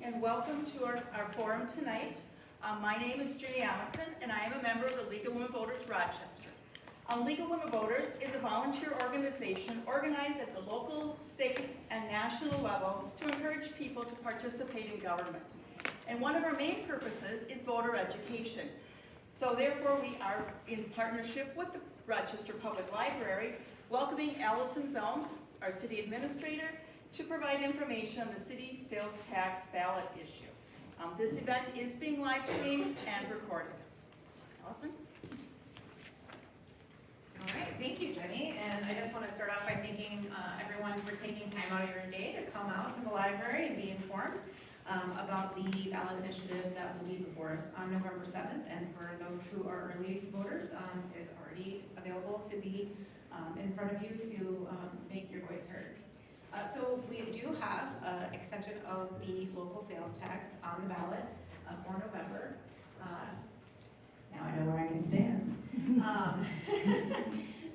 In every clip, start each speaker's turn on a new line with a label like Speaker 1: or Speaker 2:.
Speaker 1: and welcome to our forum tonight. My name is Judy Amundson, and I am a member of the League of Women Voters Rochester. League of Women Voters is a volunteer organization organized at the local, state, and national level to encourage people to participate in government. And one of our main purposes is voter education. So therefore, we are in partnership with the Rochester Public Library, welcoming Allison Zelms, our city administrator, to provide information on the city sales tax ballot issue. This event is being live streamed and recorded. Allison?
Speaker 2: All right, thank you, Jenny. And I just want to start off by thanking everyone for taking time out of your day to come out to the library and be informed about the ballot initiative that will be before us on November 7th. And for those who are early voters, is already available to be in front of you to make your voice heard. So we do have an extension of the local sales tax on the ballot for November. Now I know where I can stand.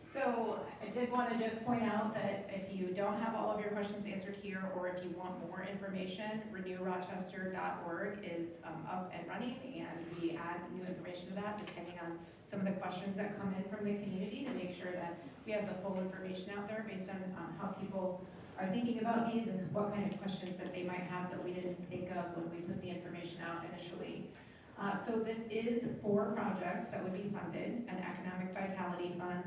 Speaker 2: So I did want to just point out that if you don't have all of your questions answered here, or if you want more information, renewrochester.org is up and running, and we add new information to that depending on some of the questions that come in from the community to make sure that we have the full information out there based on how people are thinking about these and what kind of questions that they might have that we didn't think of when we put the information out initially. So this is 4 projects that would be funded: an economic vitality fund,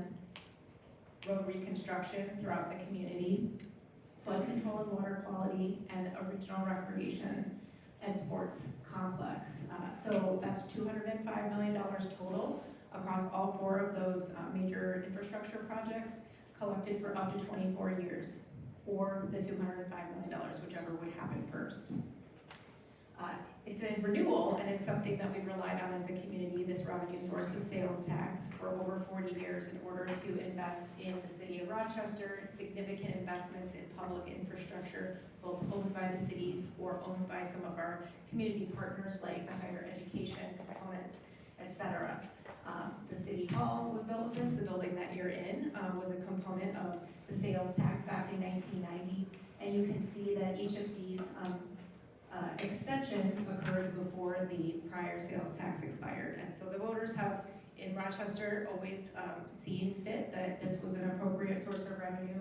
Speaker 2: road reconstruction throughout the community, flood control and water quality, and a regional recreation and sports complex. So that's $205 million total across all 4 of those major infrastructure projects, collected for up to 24 years, or the $205 million, whichever would happen first. It's a renewal, and it's something that we've relied on as a community, this revenue source of sales tax, for over 40 years in order to invest in the city of Rochester, significant investments in public infrastructure, both owned by the cities or owned by some of our community partners like the higher education components, etc. The city hall was built with this. The building that you're in was a component of the sales tax back in 1990, and you can see that each of these extensions occurred before the prior sales tax expired. And so the voters have, in Rochester, always seen fit that this was an appropriate source of revenue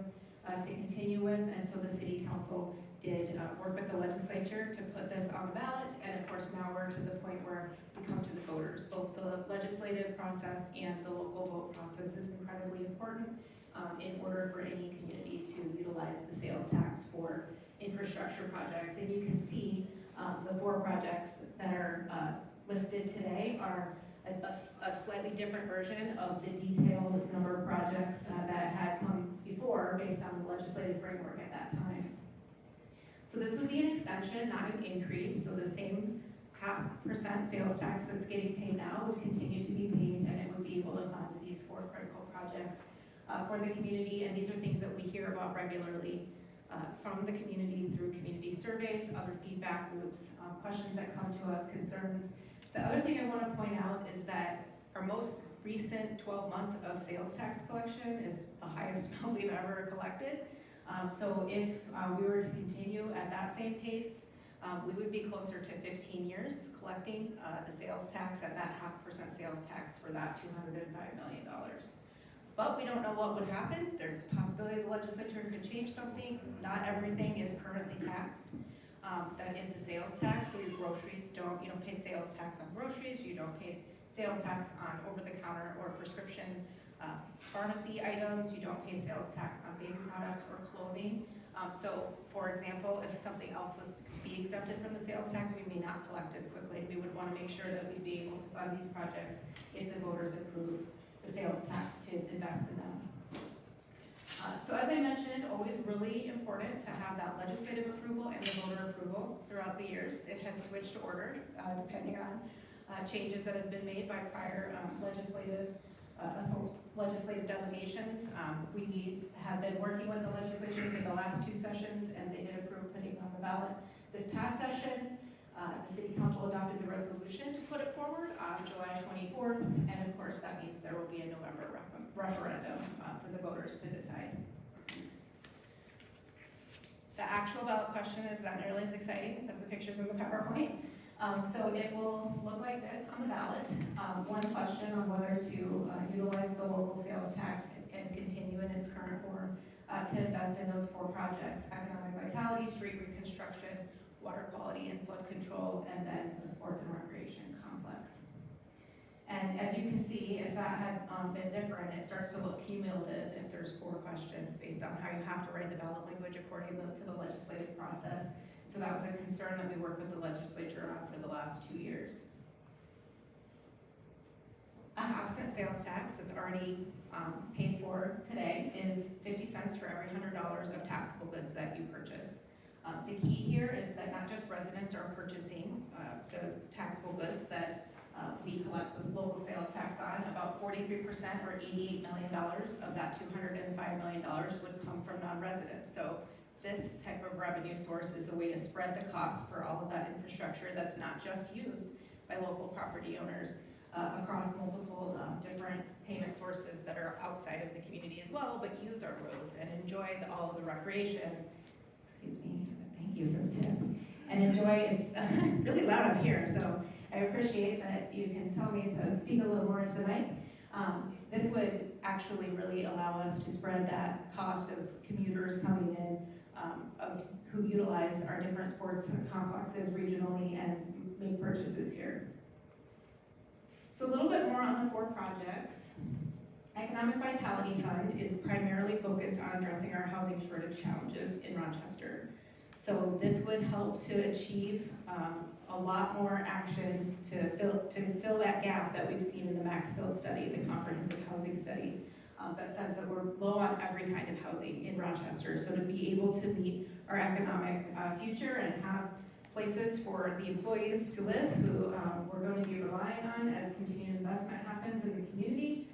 Speaker 2: to continue with, and so the city council did work with the legislature to put this on the ballot, and of course now we're to the point where we come to the voters. Both the legislative process and the local vote process is incredibly important in order for any community to utilize the sales tax for infrastructure projects. And you can see the 4 projects that are listed today are a slightly different version of the detailed number of projects that had come before based on the legislative framework at that time. So this would be an extension, not an increase. So the same 0.5% sales tax that's getting paid now would continue to be paid, and it would be able to fund these 4 critical projects for the community. And these are things that we hear about regularly from the community through community surveys, other feedback loops, questions that come to us, concerns. The other thing I want to point out is that our most recent 12 months of sales tax collection is the highest amount we've ever collected. So if we were to continue at that same pace, we would be closer to 15 years collecting the sales tax at that 0.5% sales tax for that $205 million. But we don't know what would happen. There's a possibility the legislature could change something. Not everything is currently taxed. That is a sales tax, so your groceries you don't pay sales tax on groceries, you don't pay sales tax on over-the-counter or prescription pharmacy items, you don't pay sales tax on baby products or clothing. So, for example, if something else was to be exempted from the sales tax, we may not collect as quickly. We would want to make sure that we'd be able to fund these projects if the voters approve the sales tax to invest in them. So as I mentioned, always really important to have that legislative approval and the voter approval throughout the years. It has switched order depending on changes that have been made by prior legislative delegations. We have been working with the legislature for the last 2 sessions, and they did approve putting it on the ballot. This past session, the City Council adopted the resolution to put it forward on July 24th, and of course that means there will be a November referendum for the voters to decide. The actual ballot question is not nearly as exciting as the pictures in the PowerPoint. So it will look like this on the ballot. One question on whether to utilize the local sales tax and continue in its current form to invest in those 4 projects: economic vitality, street reconstruction, water quality and flood control, and then the sports and recreation complex. And as you can see, if that had been different, it starts to look cumulative if there's 4 questions based on how you have to write the ballot language according to the legislative process. So that was a concern that we worked with the legislature on for the last 2 years. A half-cent sales tax that's already paid for today is 50 cents for every $100 of taxable goods that you purchase. The key here is that not just residents are purchasing the taxable goods that we collect the local sales tax on. About 43% or $88 million of that $205 million would come from non-residents. So this type of revenue source is a way to spread the cost for all of that infrastructure that's not just used by local property owners across multiple different payment sources that are outside of the community as well, but use our roads and enjoy all of the recreation. Excuse me, thank you for the tip. And enjoy, it's really loud up here, so I appreciate that you can tell me to speak a little more into the mic. This would actually really allow us to spread that cost of commuters coming in, of who utilize our different sports complexes regionally and make purchases here. So a little bit more on the 4 projects. Economic Vitality Fund is primarily focused on addressing our housing shortage challenges in Rochester. So this would help to achieve a lot more action to fill that gap that we've seen in the Maxfield study, the comprehensive housing study, that says that we're low on every kind of housing in Rochester. So to be able to meet our economic future and have places for the employees to live who we're going to be relying on as continued investment happens in the community,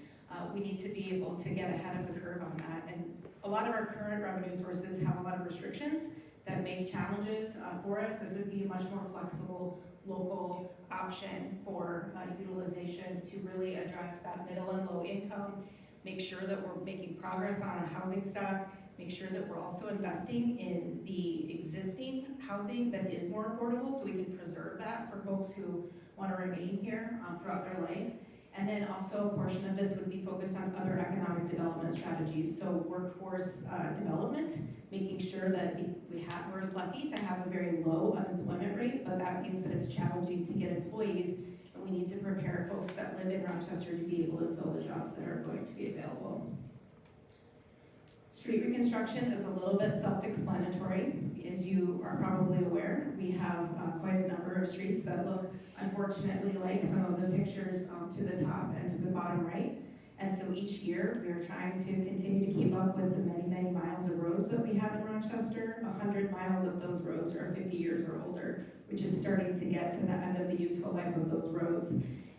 Speaker 2: we need to be able to get ahead of the curve on that. And a lot of our current revenue sources have a lot of restrictions that make challenges for us. This would be a much more flexible local option for utilization to really address that middle and low income, make sure that we're making progress on our housing stock, make sure that we're also investing in the existing housing that is more affordable so we can preserve that for folks who want to remain here throughout their life. And then also a portion of this would be focused on other economic development strategies. So workforce development, making sure that we're lucky to have a very low unemployment rate, but that means that it's challenging to get employees, and we need to prepare folks that live in Rochester to be able to fill the jobs that are going to be available. Street reconstruction is a little bit self-explanatory. As you are probably aware, we have quite a number of streets that look, unfortunately, like some of the pictures to the top and to the bottom right. And so each year, we are trying to continue to keep up with the many, many miles of roads that we have in Rochester. 100 miles of those roads are 50 years or older, which is starting to get to the end of the useful life of those roads.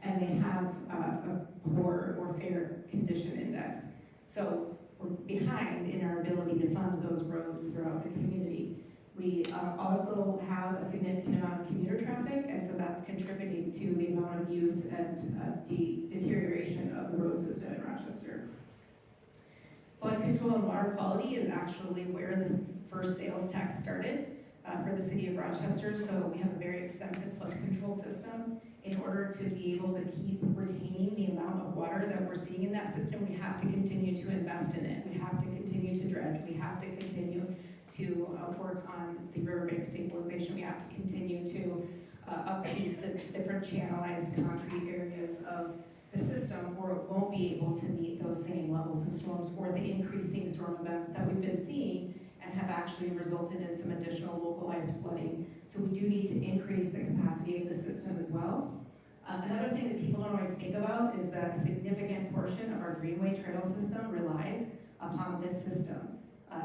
Speaker 2: And they have a poor or fair condition index. So we're behind in our ability to fund those roads throughout the community. We also have a significant amount of commuter traffic, and so that's contributing to the amount of use and deterioration of the road system in Rochester. Flood control and water quality is actually where this first sales tax started for the City of Rochester, so we have a very extensive flood control system. In order to be able to keep retaining the amount of water that we're seeing in that system, we have to continue to invest in it. We have to continue to dredge. We have to continue to work on the riverbank stabilization. We have to continue to upkeep the different channelized concrete areas of the system, or it won't be able to meet those same levels of storms or the increasing storm events that we've been seeing and have actually resulted in some additional localized flooding. So we do need to increase the capacity of the system as well. Another thing that people don't always think about is that a significant portion of our greenway trail system relies upon this system.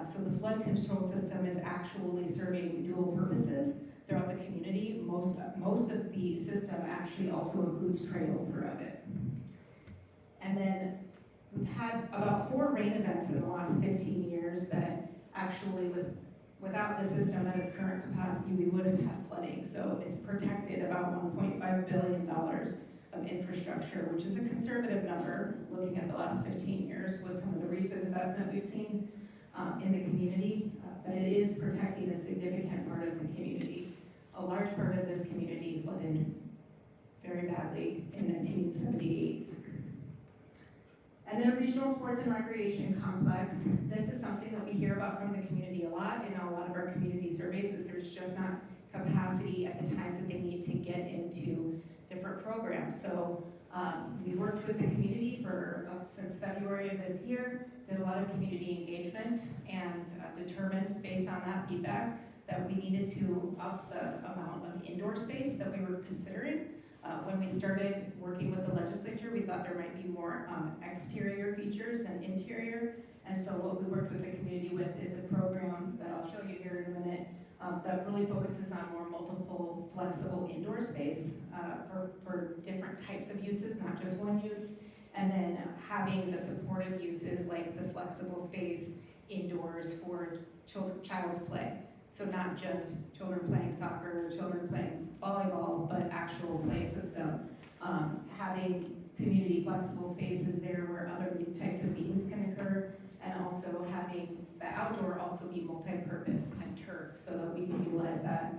Speaker 2: So the flood control system is actually serving dual purposes throughout the community. Most of the system actually also includes trails throughout it. And then we've had about 4 rain events in the last 15 years that actually, without the system at its current capacity, we would have had flooding. So it's protected about $1.5 billion of infrastructure, which is a conservative number, looking at the last 15 years with some of the recent investment we've seen in the community. but it is protecting a significant part of the community. A large part of this community flooded very badly in 1978. And then regional sports and recreation complex. This is something that we hear about from the community a lot in a lot of our community surveys, is there's just not capacity at the times that they need to get into different programs. So we worked with the community for since February of this year, did a lot of community engagement, and determined based on that feedback that we needed to up the amount of indoor space that we were considering. When we started working with the legislature, we thought there might be more exterior features than interior. And so what we worked with the community with is a program that I'll show you here in a minute that really focuses on more multiple flexible indoor space for different types of uses, not just one use. And then having the supportive uses like the flexible space indoors for child's play. So not just children playing soccer, children playing volleyball, but actual play system. Having community flexible spaces there where other types of meetings can occur, and also having the outdoor also be multi-purpose and turf so that we can utilize that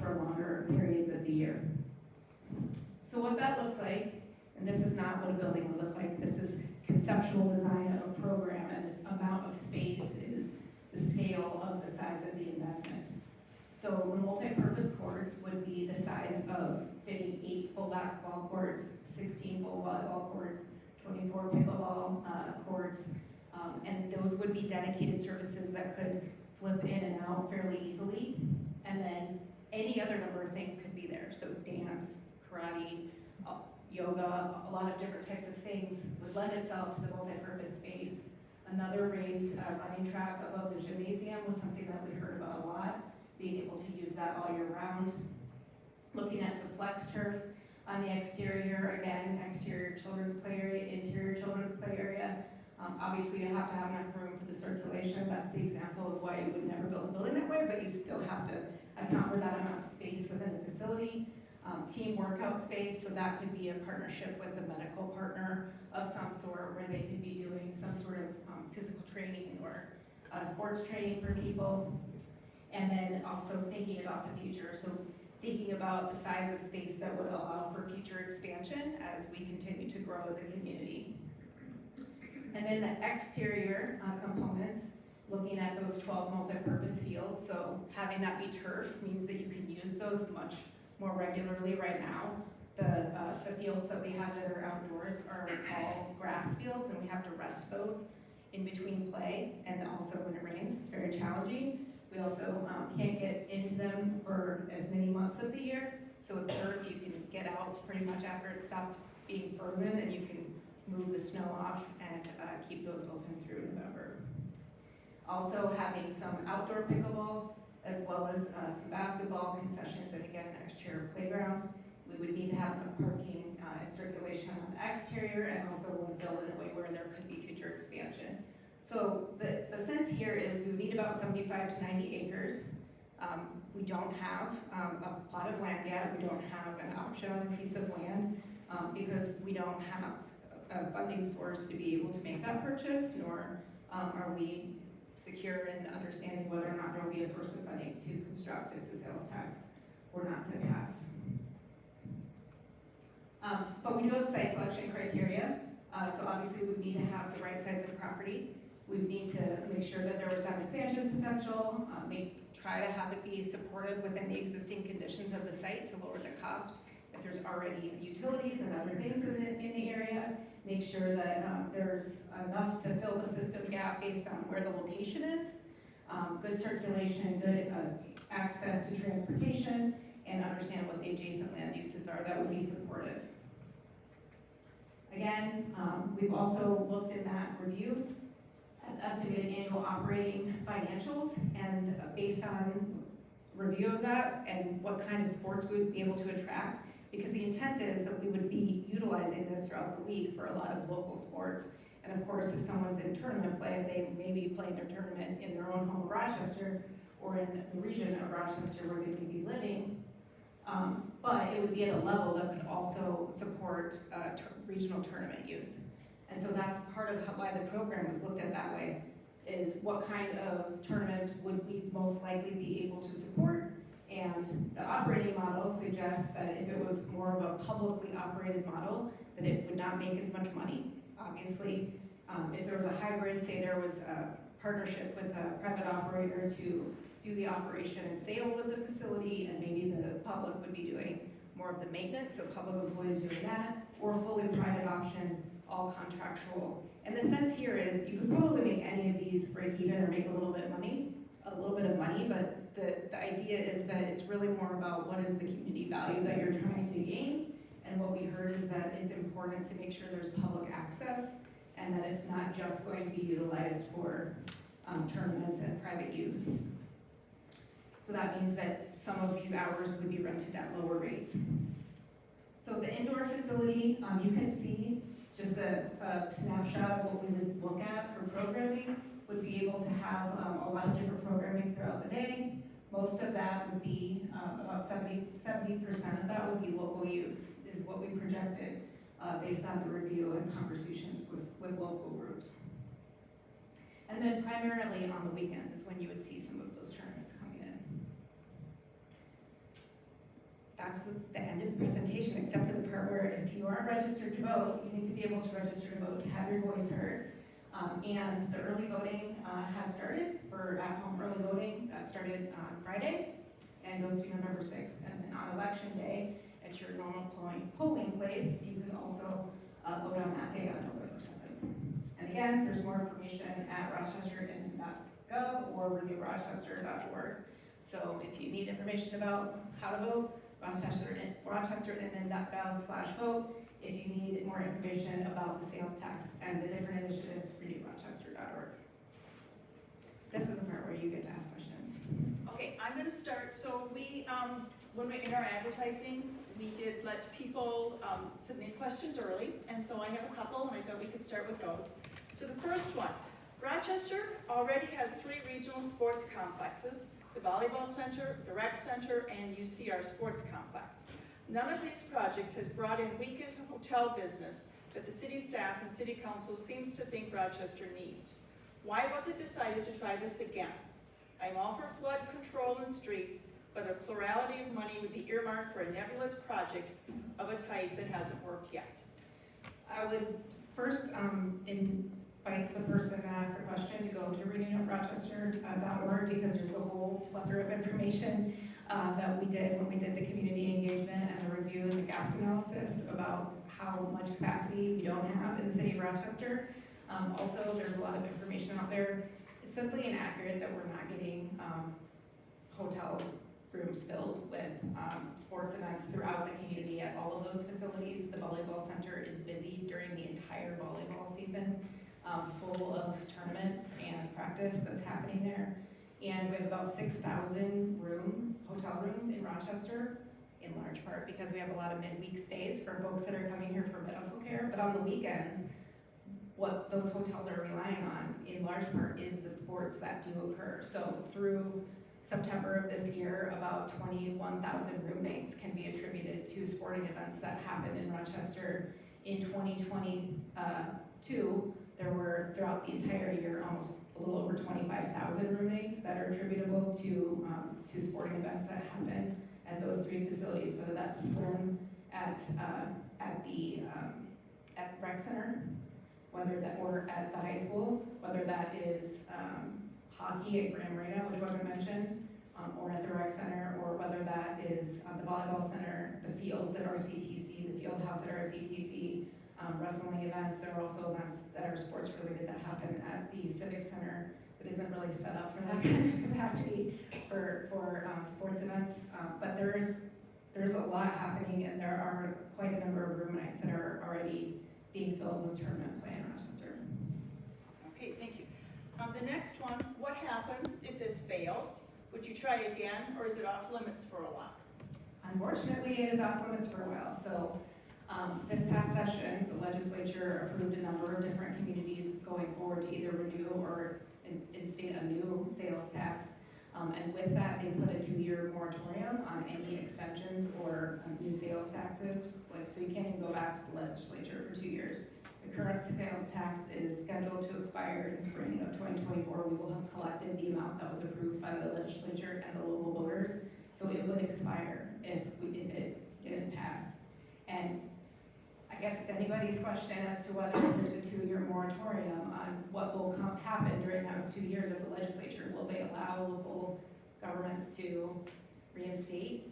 Speaker 2: for longer periods of the year. So what that looks like, and this is not what a building would look like, this is conceptual design of a program, and amount of space is the scale of the size of the investment. So the multi-purpose courts would be the size of fitting 8 full basketball courts, 16 full volleyball courts, 24 pickleball courts, and those would be dedicated services that could flip in and out fairly easily. And then any other number of things could be there. So dance, karate, yoga, a lot of different types of things would lend itself to the multi-purpose space. Another raised running track above the gymnasium was something that we heard about a lot, being able to use that all year round. Looking at some flex turf on the exterior, again, exterior children's play area, interior children's play area. Obviously, you have to have enough room for the circulation. That's the example of why you would never build a building that way, but you still have to account for that amount of space within the facility. Team workout space, so that could be a partnership with a medical partner of some sort where they could be doing some sort of physical training or sports training for people. And then also thinking about the future, so thinking about the size of space that would allow for future expansion as we continue to grow as a community. And then the exterior components, looking at those 12 multi-purpose fields, so having that be turf means that you can use those much more regularly. Right now, the fields that we have that are outdoors are all grass fields, and we have to rest those in between play, and also when it rains, it's very challenging. We also can't get into them for as many months of the year, so with turf, you can get out pretty much after it stops being frozen, and you can move the snow off and keep those open through November. Also having some outdoor pickleball, as well as some basketball concessions, and again, an exterior playground. We would need to have enough parking and circulation on the exterior, and also one build in a way where there could be future expansion. So the sense here is we would need about 75 to 90 acres. We don't have a plot of land yet. We don't have an option on a piece of land because we don't have a funding source to be able to make that purchase, nor are we secure in understanding whether or not there will be a source of funding to construct if the sales tax were not to pass. But we do have site selection criteria, so obviously we need to have the right size of property. We need to make sure that there was that expansion potential, try to have it be supportive within the existing conditions of the site to lower the cost. If there's already utilities and other things in the area, make sure that there's enough to fill the system gap based on where the location is, good circulation, good access to transportation, and understand what the adjacent land uses are that would be supportive. Again, we've also looked in that review at estimated annual operating financials, and based on review of that and what kind of sports we would be able to attract, because the intent is that we would be utilizing this throughout the week for a lot of local sports. And of course, if someone's in tournament play, they may be playing their tournament in their own home of Rochester or in the region of Rochester where they may be living. But it would be at a level that could also support regional tournament use. And so that's part of why the program was looked at that way. is what kind of tournaments would we most likely be able to support. And the operating model suggests that if it was more of a publicly operated model, that it would not make as much money. Obviously, if there was a hybrid, say there was a partnership with a private operator to do the operation and sales of the facility, and maybe the public would be doing more of the maintenance, so public employees doing that, or fully private option, all contractual. And the sense here is you could probably make any of these break even or make a little bit of money, but the idea is that it's really more about what is the community value that you're trying to gain. And what we heard is that it's important to make sure there's public access and that it's not just going to be utilized for tournaments and private use. So that means that some of these hours would be rented at lower rates. So the indoor facility, you can see just a snapshot of what we would look at for programming. Would be able to have a lot of different programming throughout the day. Most of that would be, about 70% of that would be local use, is what we projected based on the review and conversations with local groups. And then primarily on the weekends is when you would see some of those tournaments coming in. That's the end of the presentation, except for the part where if you aren't registered to vote, you need to be able to register to vote to have your voice heard. And the early voting has started for at-home early voting. That started on Friday and goes through November 6th. And then on election day, at your normal polling place, you can also vote on that day on November 7th. And again, there's more information at rochesterinland.gov or renewrochester.org. So if you need information about how to vote, rochesterinland.gov/vote. If you need more information about the sales tax and the different initiatives, renewrochester.org. This is the part where you get to ask questions.
Speaker 1: Okay, I'm going to start. So we, when we in our advertising, we did let people submit questions early, and so I have a couple, and I thought we could start with those. So the first one, Rochester already has 3 regional sports complexes: the volleyball center, the rec center, and UCR sports complex. None of these projects has brought in weekend hotel business that the city staff and city council seems to think Rochester needs. Why was it decided to try this again? I'm all for flood control in streets, but a plurality of money would be earmarked for a nebulous project of a type that hasn't worked yet.
Speaker 2: I would first invite the person that asked the question to go to renewrochester.org because there's a whole plethora of information that we did when we did the community engagement and the review and the gaps analysis about how much capacity we don't have in the city of Rochester. Also, there's a lot of information out there. It's simply inaccurate that we're not getting hotel rooms filled with sports events throughout the community at all of those facilities. The volleyball center is busy during the entire volleyball season, full of tournaments and practice that's happening there. And we have about 6,000 hotel rooms in Rochester, in large part because we have a lot of midweek stays for folks that are coming here for medical care. But on the weekends, what those hotels are relying on, in large part, is the sports that do occur. So through September of this year, about 21,000 room nights can be attributed to sporting events that happen in Rochester. In 2022, there were, throughout the entire year, almost a little over 25,000 room nights that are attributable to sporting events that happen at those 3 facilities, whether that's swim at the rec center, whether that, or at the high school, whether that is hockey at Grand Marina, which wasn't mentioned, or at the rec center, or whether that is the volleyball center, the fields at RCTC, the field house at RCTC, wrestling events. There are also events that are sports related that happen at the Civic Center that isn't really set up for that kind of capacity for sports events. But there's a lot happening, and there are quite a number of room nights that are already being filled with tournament play in Rochester.
Speaker 1: Okay, thank you. The next one, what happens if this fails? Would you try again, or is it off limits for a while?
Speaker 2: Unfortunately, it is off limits for a while. So this past session, the legislature approved a number of different communities going forward to either renew or instate a new sales tax. And with that, they put a 2-year moratorium on any extensions or new sales taxes. So you can't even go back to the legislature for 2 years The current sales tax is scheduled to expire in spring of 2024. We will have collected the amount that was approved by the legislature and the local voters, so it would expire if it didn't pass. And I guess it's anybody's question as to whether there's a 2-year moratorium on what will happen during those 2 years of the legislature. Will they allow local governments to reinstate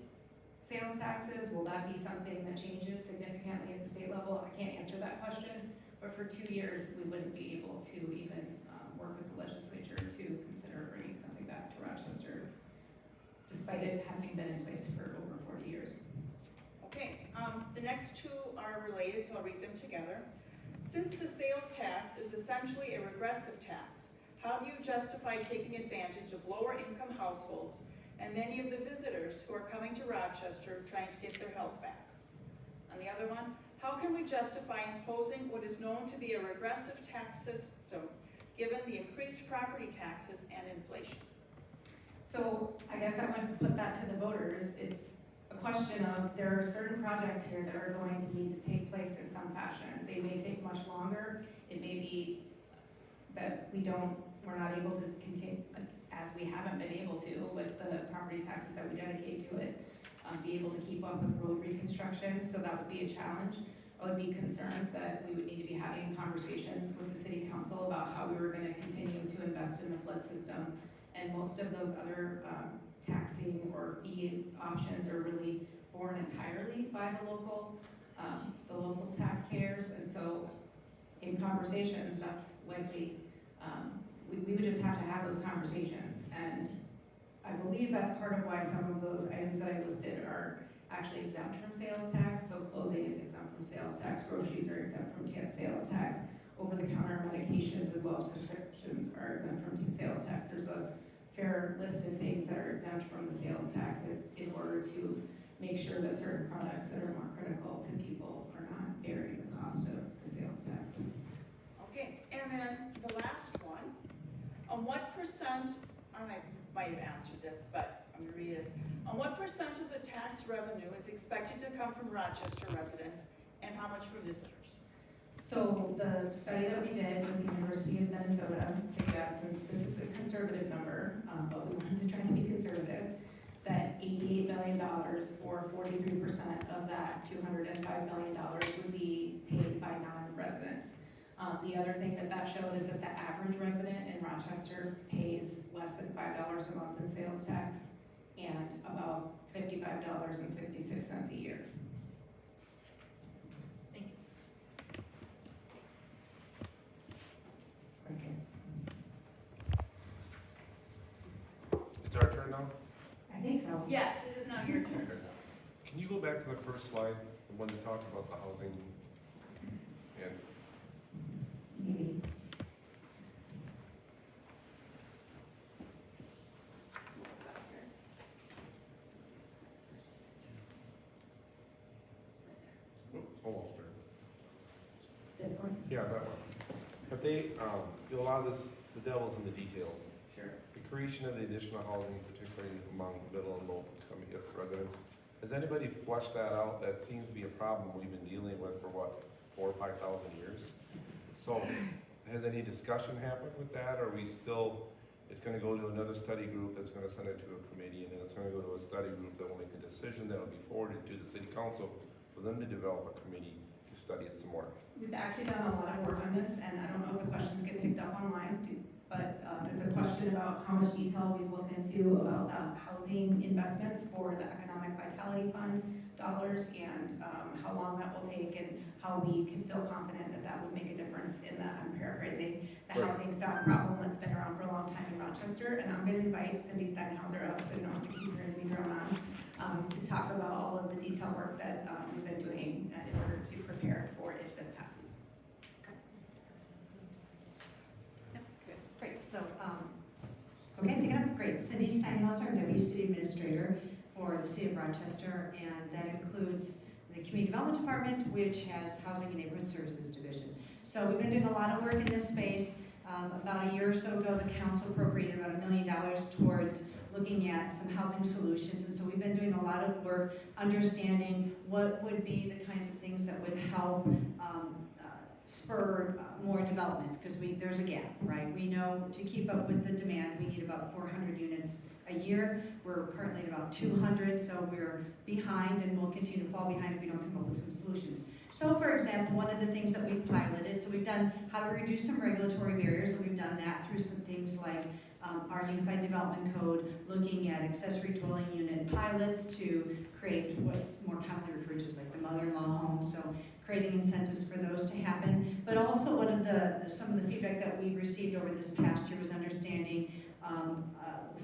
Speaker 2: sales taxes? Will that be something that changes significantly at the state level? I can't answer that question, but for 2 years, we wouldn't be able to even work with the legislature to consider bringing something back to Rochester, despite it having been in place for over 40 years.
Speaker 1: Okay, the next two are related, so I'll read them together. Since the sales tax is essentially a regressive tax, how do you justify taking advantage of lower income households and many of the visitors who are coming to Rochester trying to get their health back? On the other one, how can we justify imposing what is known to be a regressive tax system given the increased property taxes and inflation?
Speaker 2: So I guess I would put that to the voters. It's a question of, there are certain projects here that are going to need to take place in some fashion. They may take much longer. It may be that we're not able to continue, as we haven't been able to with the property taxes that we dedicate to it, be able to keep up with road reconstruction, so that would be a challenge. I would be concerned that we would need to be having conversations with the city council about how we were going to continue to invest in the flood system, and most of those other taxing or fee options are really borne entirely by the local taxpayers, and so in conversations, that's likely, we would just have to have those conversations, and I believe that's part of why some of those items that I listed are actually exempt from sales tax. So clothing is exempt from sales tax, groceries are exempt from sales tax, over-the-counter medications as well as prescriptions are exempt from sales tax. There's a fair list of things that are exempt from the sales tax in order to make sure that certain products that are more critical to people are not bearing the cost of the sales tax.
Speaker 1: Okay, and then the last one, on what percent, I might have answered this, but I'm gonna read it. On what percent of the tax revenue is expected to come from Rochester residents and how much for visitors?
Speaker 2: So the study that we did with the University of Minnesota suggests, and this is a conservative number, but we wanted to try to be conservative, that $88 million or 43% of that $205 million would be paid by non-residents. The other thing that showed is that the average resident in Rochester pays less than $5 a month in sales tax and about $55.66 a year.
Speaker 1: Thank you.
Speaker 2: Crickets.
Speaker 3: It's our turn now?
Speaker 2: I think so.
Speaker 1: Yes, it is now your turn,
Speaker 3: Okay.
Speaker 1: so.
Speaker 3: Can you go back to the first slide, the one that talked about the housing? And
Speaker 2: Maybe.
Speaker 3: almost there.
Speaker 2: This one?
Speaker 3: Yeah, that one. But they, a lot of this, the devil's in the details.
Speaker 2: Sure.
Speaker 3: The creation of the additional housing, particularly among middle and low income residents. Has anybody fleshed that out? That seems to be a problem we've been dealing with for what, 4,000 or 5,000 years? So has any discussion happened with that? Or are we still, it's gonna go to another study group that's gonna send it to a committee, and then it's gonna go to a study group that will make a decision that'll be forwarded to the city council for them to develop a committee to study it some more?
Speaker 2: We've actually done a lot of work on this, and I don't know if the questions get picked up online, but there's a question about how much detail we've looked into about housing investments for the Economic Vitality Fund dollars, and how long that will take, and how we can feel confident that that would make a difference in the, I'm paraphrasing, the
Speaker 3: Right.
Speaker 2: housing stock problem that's been around for a long time in Rochester. And I'm going to invite Cindy Steinhauser up so you don't have to keep hearing me drone on, to talk about all of the detail work that we've been doing in order to prepare for if this passes.
Speaker 4: Yep, good, great, so, okay, pick it up, great. Cindy Steinhauser, I'm Deputy City Administrator for the City of Rochester, and that includes the Community Development Department, which has Housing and Neighborhood Services Division. So we've been doing a lot of work in this space. About a year or so ago, the council appropriated about $1 million towards looking at some housing solutions, and so we've been doing a lot of work understanding what would be the kinds of things that would help spur more development, because there's a gap, right? We know to keep up with the demand, we need about 400 units a year. We're currently at about 200, so we're behind and we'll continue to fall behind if we don't come up with some solutions. So for example, one of the things that we've piloted, so we've done how to reduce some regulatory barriers, and we've done that through some things like our Unified Development Code, looking at accessory dwelling unit pilots to create what's more commonly referred to as like the mother-in-law home, so creating incentives for those to happen. But also some of the feedback that we received over this past year was understanding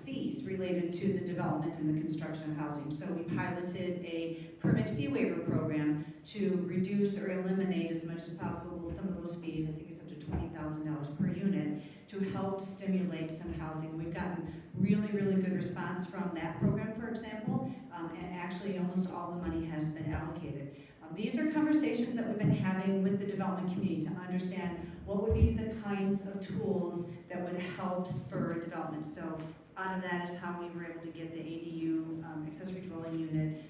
Speaker 4: fees related to the development and the construction of housing. So we piloted a permit fee waiver program to reduce or eliminate as much as possible some of those fees. I think it's up to $20,000 per unit to help stimulate some housing. We've gotten really, really good response from that program, for example, and actually almost all the money has been allocated. These are conversations that we've been having with the development community to understand what would be the kinds of tools that would help spur development. So out of that is how we were able to get the ADU accessory dwelling unit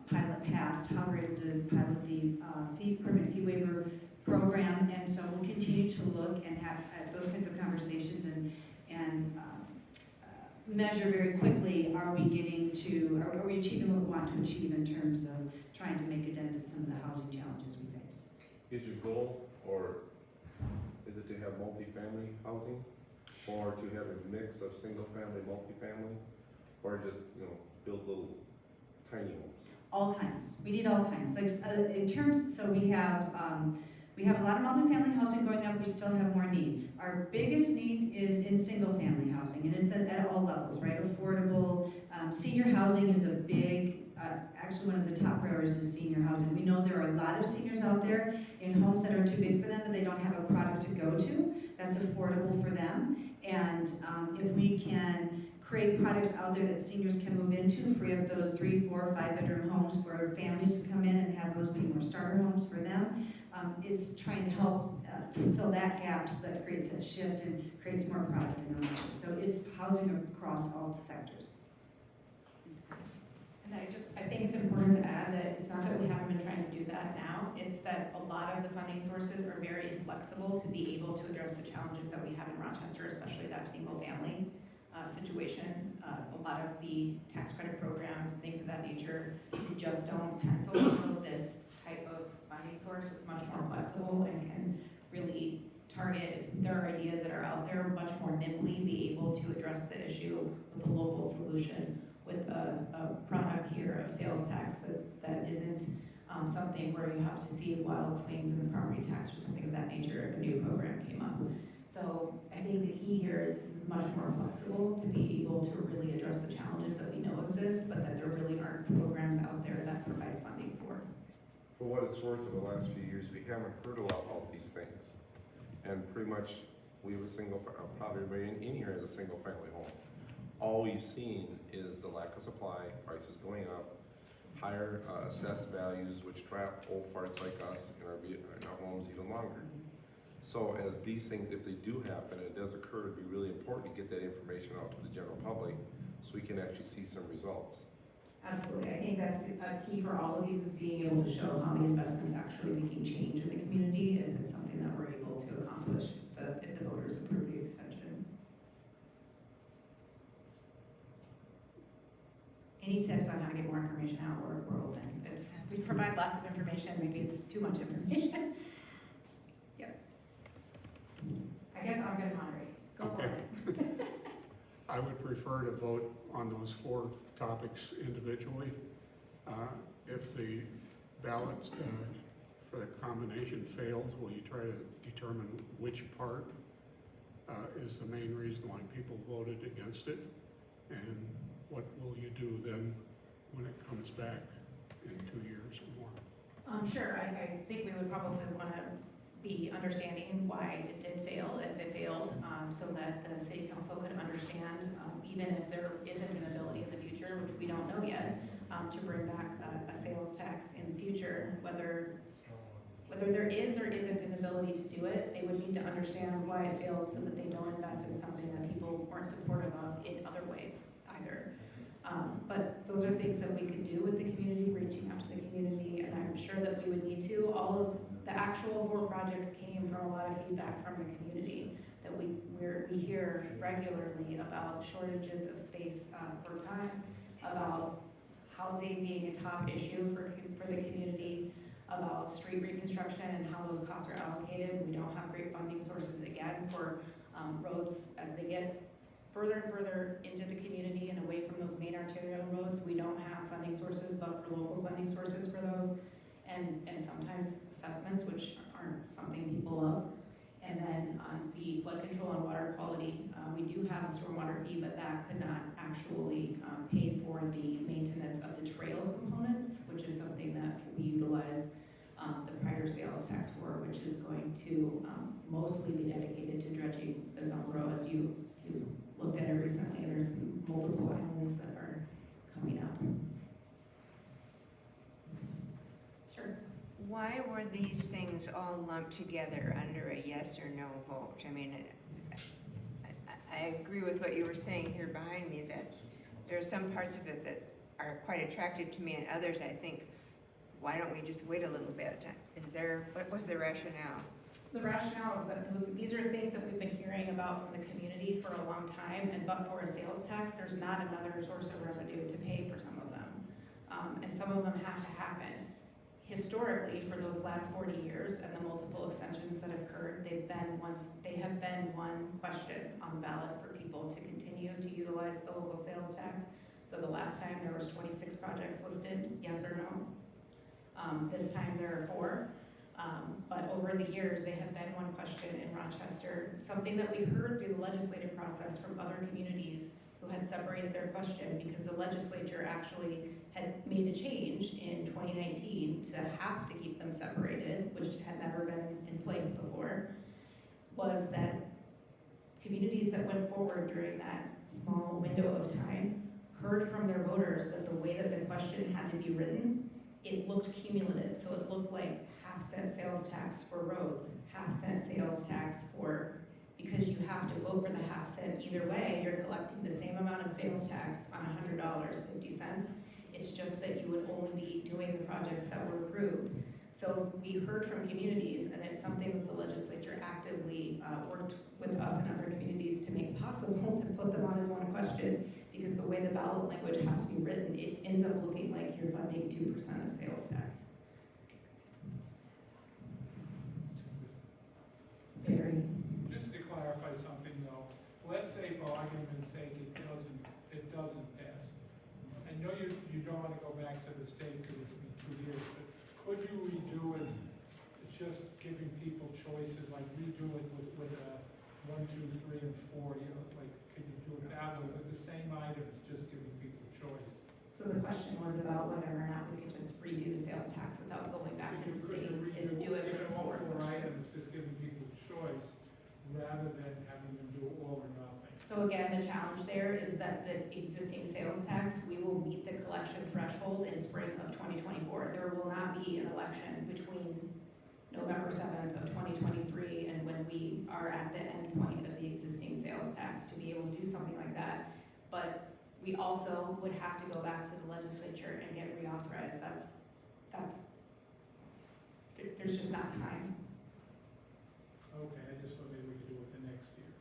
Speaker 4: pilot passed, how we were able to pilot the permit fee waiver program, and so we'll continue to look and have those kinds of conversations and measure very quickly, are we achieving what we want to achieve in terms of trying to make a dent at some of the housing challenges we face.
Speaker 3: Is your goal, or is it to have multifamily housing? Or to have a mix of single-family, multifamily? Or just, build little tiny homes?
Speaker 4: All kinds. We need all kinds. Like in terms, so we have a lot of multifamily housing going up. We still have more need. Our biggest need is in single-family housing, and it's at all levels, right? Affordable. Senior housing is a big. Actually, one of the top priorities is senior housing. We know there are a lot of seniors out there in homes that are too big for them, but they don't have a product to go to that's affordable for them. And if we can create products out there that seniors can move into, free up those 3, 4, 5-bedroom homes for families to come in and have those be more starter homes for them, it's trying to help fulfill that gap, so that creates that shift and creates more product in the market. So it's housing across all sectors.
Speaker 2: And I think it's important to add that it's not that we haven't been trying to do that now, it's that a lot of the funding sources are very inflexible to be able to address the challenges that we have in Rochester, especially that single family situation. A lot of the tax credit programs and things of that nature just don't pencil. So this type of funding source is much more flexible and can really target, if there are ideas that are out there, much more nimbly be able to address the issue with a local solution, with a product here of sales tax that isn't something where you have to see wild swings in the property tax or something of that nature if a new program came up. So I think the key here is this is much more flexible to be able to really address the challenges that we know exist, but that there really aren't programs out there that provide funding for.
Speaker 3: For what it's worth, in the last few years, we haven't heard a lot about these things. And pretty much, we have probably everybody in here has a single family home. All we've seen is the lack of supply, prices going up, higher assessed values, which trap old farts like us in our homes even longer. So as these things, if they do happen, and it does occur, it'd be really important to get that information out to the general public so we can actually see some results.
Speaker 2: Absolutely. I think that's a key for all of these, is being able to show how the investment's actually making change in the community, and it's something that we're able to accomplish if the voters approve the extension. Any tips on how to get more information out, we're open. We provide lots of information, maybe it's too much information. Yep. I guess I'm gonna moderate. Go for it.
Speaker 5: I would prefer to vote on those 4 topics individually. If the ballot for the combination fails, will you try to determine which part is the main reason why people voted against it? And what will you do then when it comes back in 2 years or more?
Speaker 2: Sure, I think we would probably want to be understanding why it did fail, if it failed, so that the city council could understand, even if there isn't an ability in the future, which we don't know yet, to bring back a sales tax in the future, whether there is or isn't an ability to do it, they would need to understand why it failed so that they don't invest in something that people weren't supportive of in other ways either. But those are things that we could do with the community, reaching out to the community, and I'm sure that we would need to. All of the actual 4 projects came from a lot of feedback from the community that we hear regularly about shortages of space for time, about housing being a top issue for the community, about street reconstruction and how those costs are allocated. We don't have great funding sources again for roads as they get further and further into the community and away from those main arterial roads. We don't have funding sources, but for local funding sources for those, and sometimes assessments, which aren't something people love. And then on the flood control and water quality, we do have a stormwater fee, but that could not actually pay for the maintenance of the trail components, which is something that we utilize the prior sales tax for, which is going to mostly be dedicated to dredging the Zumbro. As you looked at it recently, there's multiple islands that are coming up. Sure.
Speaker 6: Why were these things all lumped together under a yes or no vote? I mean, I agree with what you were saying here behind me, that there are some parts of it that are quite attractive to me, and others I think, why don't we just wait a little bit? What was the rationale?
Speaker 2: The rationale is that these are things that we've been hearing about from the community for a long time, and but for a sales tax, there's not another source of revenue to pay for some of them. And some of them have to happen. Historically, for those last 40 years and the multiple extensions that have occurred, they have been one question on the ballot for people to continue to utilize the local sales tax. So the last time there was 26 projects listed, yes or no. This time there are 4. But over the years, they have been one question in Rochester, something that we heard through the legislative process from other communities who had separated their question, because the legislature actually had made a change in 2019 to have to keep them separated, which had never been in place before, was that communities that went forward during that small window of time heard from their voters that the way that the question had to be written, it looked cumulative. So it looked like half-cent sales tax for roads, half-cent sales tax for, because you have to vote for the half cent either way, you're collecting the same amount of sales tax on $100, 50 cents. It's just that you would only be doing the projects that were approved. So we heard from communities, and it's something that the legislature actively worked with us and other communities to make possible to put them on as one question, because the way the ballot language has to be written, it ends up looking like you're funding 2% of sales tax. Very.
Speaker 7: Just to clarify something though, let's say for argument's sake it doesn't pass. I know you don't want to go back to the state because it's been 2 years, but could you redo it? It's just giving people choices, like redo it with 1, 2, 3, and 4. You know, like could you do it that way with the same items, just giving people choice?
Speaker 2: So the question was about whether or not we could just redo the sales tax without going back to the state and do it with
Speaker 7: all
Speaker 2: 4
Speaker 7: 4 items,
Speaker 2: questions.
Speaker 7: just giving people choice rather than having them do all or nothing.
Speaker 2: So again, the challenge there is that the existing sales tax, we will meet the collection threshold in spring of 2024. There will not be an election between November 7th of 2023 and when we are at the end point of the existing sales tax to be able to do something like that. But we also would have to go back to the legislature and get reauthorized. There's just not time.
Speaker 7: Okay, I just thought maybe we could do it the next year.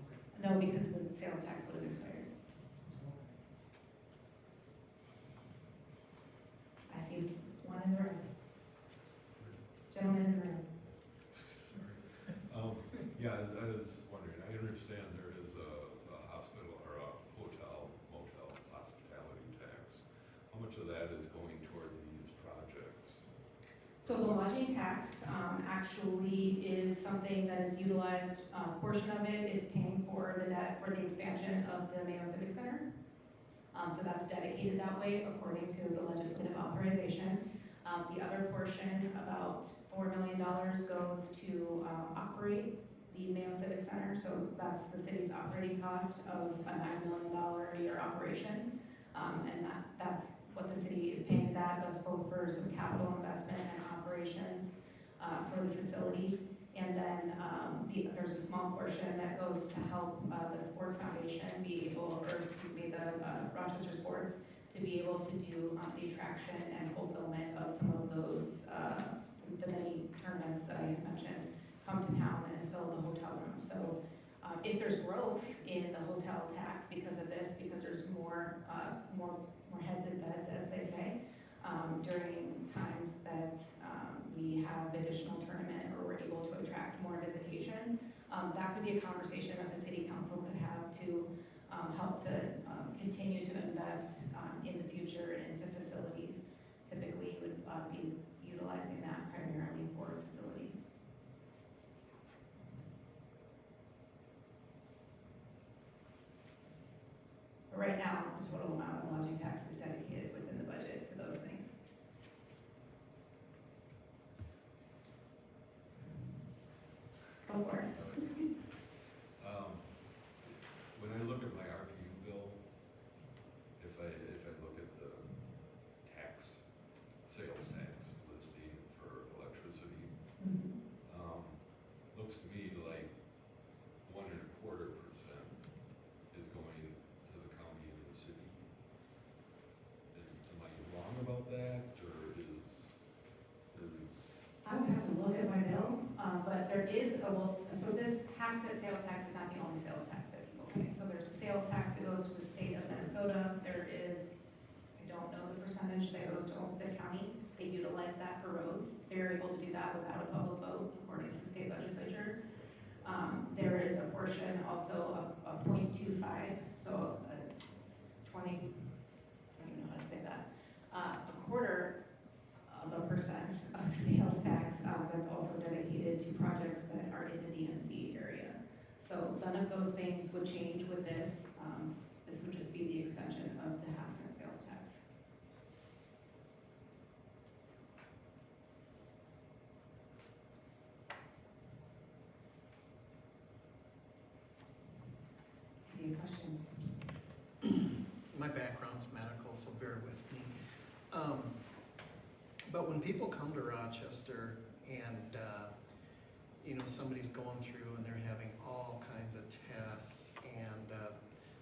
Speaker 7: Okay.
Speaker 2: No, because the sales tax would have expired. I see one in the red. Gentleman in the red.
Speaker 8: Sorry. Yeah, I was wondering, I understand there is a hospital or a hotel, motel, hospitality tax. How much of that is going toward these projects?
Speaker 2: So the lodging tax actually is something that is utilized, a portion of it is paying for the debt for the expansion of the Mayo Civic Center. So that's dedicated that way according to the legislative authorization. The other portion, about $4 million, goes to operate the Mayo Civic Center. So that's the city's operating cost of a $9 million a year operation. And that's what the city is paying to that. That's both for some capital investment and operations for the facility. And then there's a small portion that goes to help the Sports Foundation be able, or excuse me, the Rochester Sports, to be able to do the attraction and fulfillment of some of those the many tournaments that I had mentioned come to town and fill the hotel room. So if there's growth in the hotel tax because of this, because there's more heads in beds, as they say, during times that we have additional tournament or we're able to attract more visitation, that could be a conversation that the city council could have to help to continue to invest in the future into facilities. Typically, you would be utilizing that primarily for facilities. But right now, the total amount of lodging tax is dedicated within the budget to those things. Go for it.
Speaker 8: When I look at my RPU bill, if I look at the sales tax listing for electricity, looks to me like 1.25% is going to the county and the city. Am I wrong about that, or is?
Speaker 2: I would have to look at my bill, but there is so this sales tax is not the only sales tax that people pay. So there's a sales tax that goes to the state of Minnesota. There is, I don't know the percentage that goes to Olmsted County. They utilize that for roads. They're able to do that without a public vote, according to the state legislature. There is a portion also of 0.25, so 20, I don't even know how to say that, a quarter of a percent of sales tax that's also dedicated to projects that are in the DMC area. So none of those things would change with this. This would just be the extension of the half-cent sales tax. I see a question.
Speaker 9: My background's medical, so bear with me. But when people come to Rochester and, somebody's going through and they're having all kinds of tests and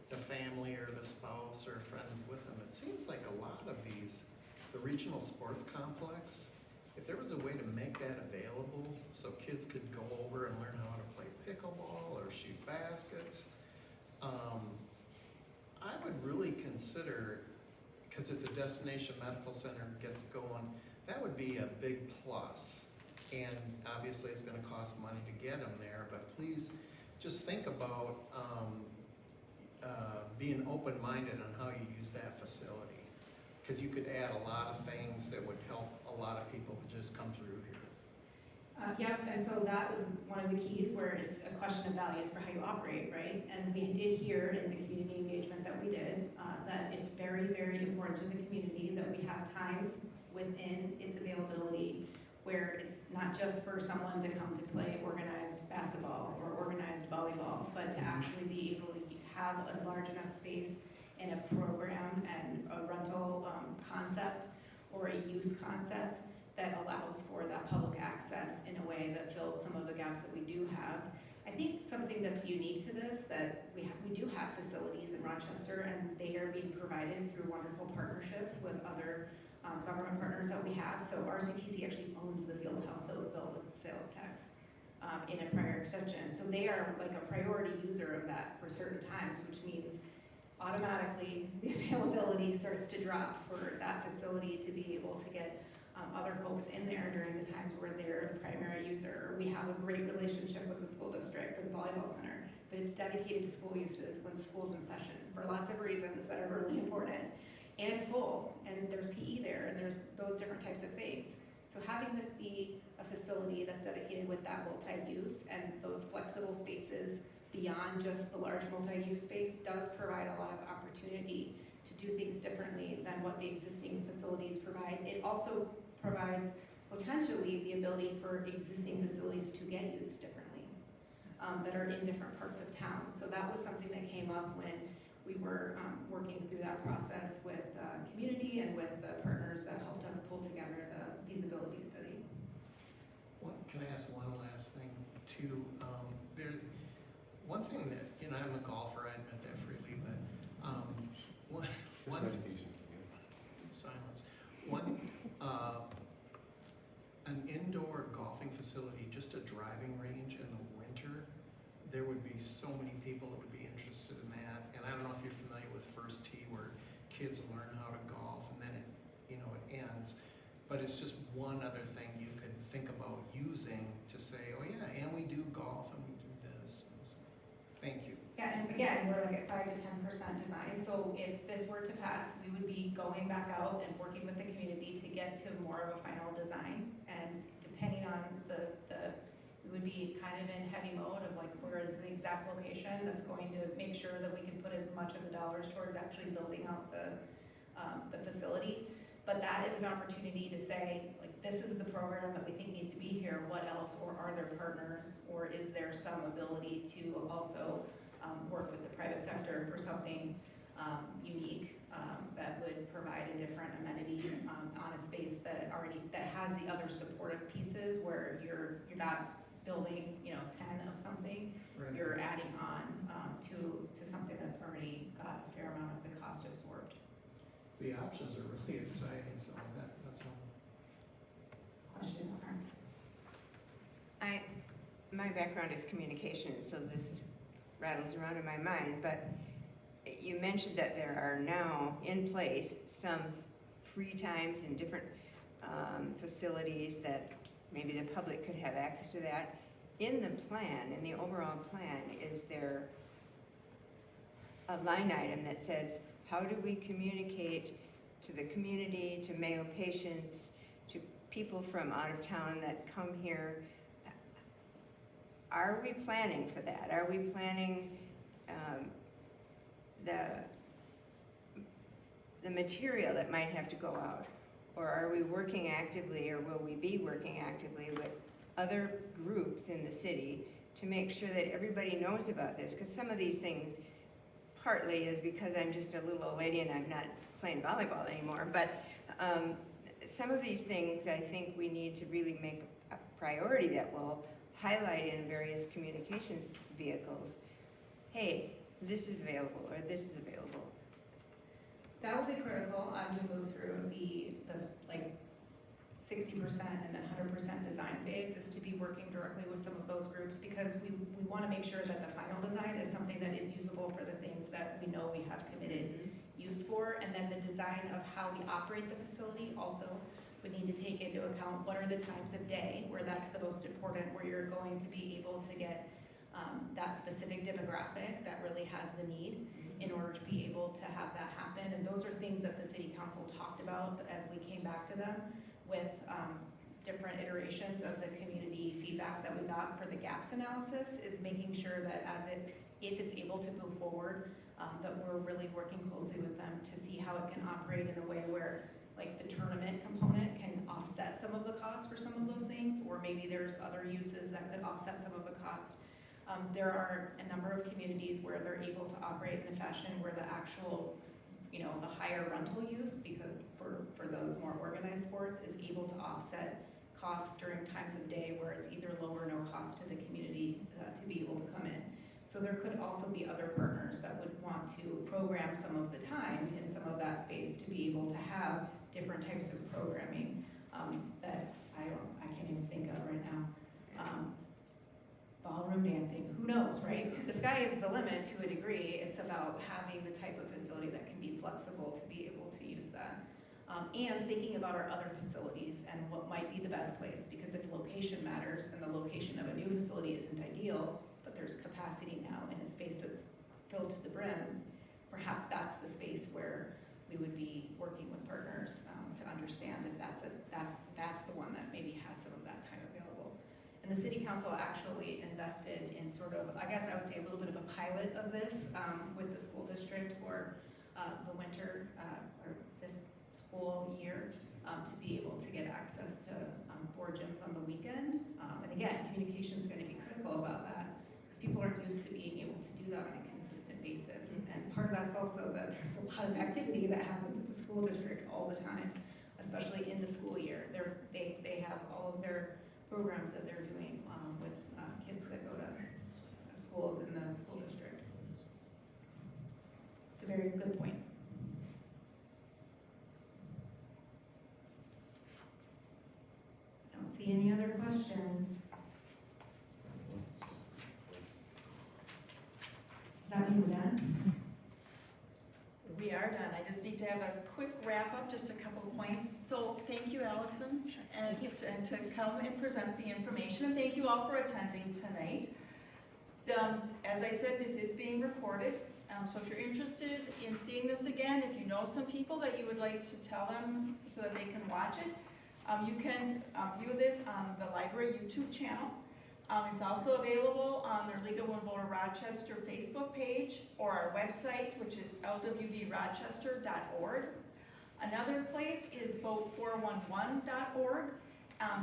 Speaker 9: the family or the spouse or a friend is with them, it seems like a lot of these, the regional sports complex, if there was a way to make that available so kids could go over and learn how to play pickleball or shoot baskets, I would really consider, because if the Destination Medical Center gets going, that would be a big plus. And obviously it's gonna cost money to get them there, but please just think about being open-minded on how you use that facility. Because you could add a lot of things that would help a lot of people to just come through here.
Speaker 2: Yep, and so that was one of the keys where it's a question of values for how you operate, right? And we did hear in the community engagement that we did that it's very, very important to the community that we have times within its availability where it's not just for someone to come to play organized basketball or organized volleyball, but to actually be able to have a large enough space in a program and a rental concept or a use concept that allows for that public access in a way that fills some of the gaps that we do have. I think something that's unique to this, that we do have facilities in Rochester and they are being provided through wonderful partnerships with other government partners that we have. So RCTC actually owns the field house that was built with the sales tax in a prior extension. So they are like a priority user of that for certain times, which means automatically the availability starts to drop for that facility to be able to get other folks in there during the times where they're the primary user. We have a great relationship with the school district for the volleyball center, but it's dedicated to school uses when school's in session for lots of reasons that are really important. And it's full, and there's PE there, and there's those different types of things. So having this be a facility that's dedicated with that multi-use and those flexible spaces beyond just the large multi-use space does provide a lot of opportunity to do things differently than what the existing facilities provide. It also provides potentially the ability for existing facilities to get used differently that are in different parts of town. So that was something that came up when we were working through that process with community and with the partners that helped us pull together the feasibility study.
Speaker 9: Can I ask one last thing too? One thing that, I'm a golfer, I admit that freely, but one
Speaker 3: Education.
Speaker 9: silence. An indoor facility, just a driving range in the winter, there would be so many people that would be interested in that. And I don't know if you're familiar with First Tee, where kids learn how to golf and then it ends. But it's just one other thing you could think about using to say, oh yeah, and we do golf and we do this. Thank you.
Speaker 2: Yeah, and again, we're like at 5 to 10% design, so if this were to pass, we would be going back out and working with the community to get to more of a final design. And depending on we would be kind of in heavy mode of like, where is the exact location that's going to make sure that we can put as much of the dollars towards actually building out the facility. But that is an opportunity to say, like, this is the program that we think needs to be here, what else, or are there partners, or is there some ability to also work with the private sector for something unique that would provide a different amenity on a space that has the other supportive pieces where you're not building 10 of something, you're adding on to something that's already got a fair amount of the cost absorbed.
Speaker 9: The options are really exciting, so that's all.
Speaker 2: Question,
Speaker 6: My background is communications, so this rattles around in my mind, but you mentioned that there are now in place some free times in different facilities that maybe the public could have access to that. In the plan, in the overall plan, is there a line item that says, how do we communicate to the community, to Mayo patients, to people from out of town that come here? Are we planning for that? Are we planning the material that might have to go out? Or are we working actively, or will we be working actively with other groups in the city to make sure that everybody knows about this? Because some of these things, partly is because I'm just a little old lady and I'm not playing volleyball anymore, but some of these things I think we need to really make a priority that will highlight in various communications vehicles, hey, this is available, or this is available.
Speaker 2: That will be critical as we move through the like 60% and then 100% design phase, is to be working directly with some of those groups, because we want to make sure that the final design is something that is usable for the things that we know we have committed use for, and then the design of how we operate the facility also would need to take into account what are the times of day where that's the most important, where you're going to be able to get that specific demographic that really has the need in order to be able to have that happen. And those are things that the city council talked about as we came back to them with different iterations of the community feedback that we got for the gaps analysis, is making sure that if it's able to move forward, that we're really working closely with them to see how it can operate in a way where, like, the tournament component can offset some of the cost for some of those things, or maybe there's other uses that could offset some of the cost. There are a number of communities where they're able to operate in a fashion where the actual, the higher rental use, because for those more organized sports, is able to offset costs during times of day where it's either low or no cost to the community to be able to come in. So there could also be other partners that would want to program some of the time in some of that space to be able to have different types of programming that I can't even think of right now. Ballroom dancing, who knows, right? The sky is the limit to a degree. It's about having the type of facility that can be flexible to be able to use that. And thinking about our other facilities and what might be the best place, because if location matters and the location of a new facility isn't ideal, but there's capacity now in a space that's filled to the brim, perhaps that's the space where we would be working with partners to understand if that's the one that maybe has some of that time available. And the city council actually invested in sort of, I guess I would say, a little bit of a pilot of this with the school district for the winter or this school year to be able to get access to 4 gyms on the weekend. And again, communication is going to be critical about that, because people aren't used to being able to do that on a consistent basis. And part of that's also that there's a lot of activity that happens at the school district all the time, especially in the school year. They have all of their programs that they're doing with kids that go to schools in the school district. It's a very good point. I don't see any other questions. Does that mean we're done?
Speaker 1: We are done. I just need to have a quick wrap up, just a couple of points. So thank you, Allison, and to come and present the information, and thank you all for attending tonight. As I said, this is being recorded, so if you're interested in seeing this again, if you know some people that you would like to tell them so that they can watch it, you can view this on the library YouTube channel. It's also available on their League of Women Voters Rochester Facebook page or our website, which is lwvrochester.org. Another place is vote411.org.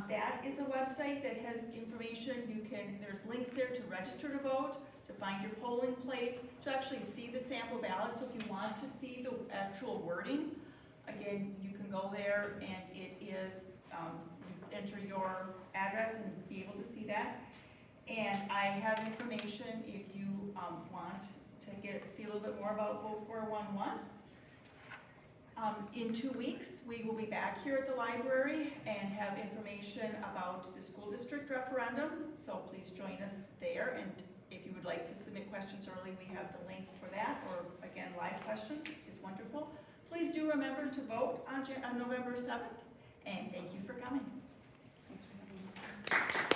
Speaker 1: That is a website that has information. There's links there to register to vote, to find your polling place, to actually see the sample ballot. So if you want to see the actual wording, again, you can go there and it is, enter your address and be able to see that. And I have information if you want to see a little bit more about Vote 411. In 2 weeks, we will be back here at the library and have information about the school district referendum. So please join us there. And if you would like to submit questions early, we have the link for that. Or again, live questions is wonderful. Please do remember to vote on November 7th. And thank you for coming. Thanks for having me.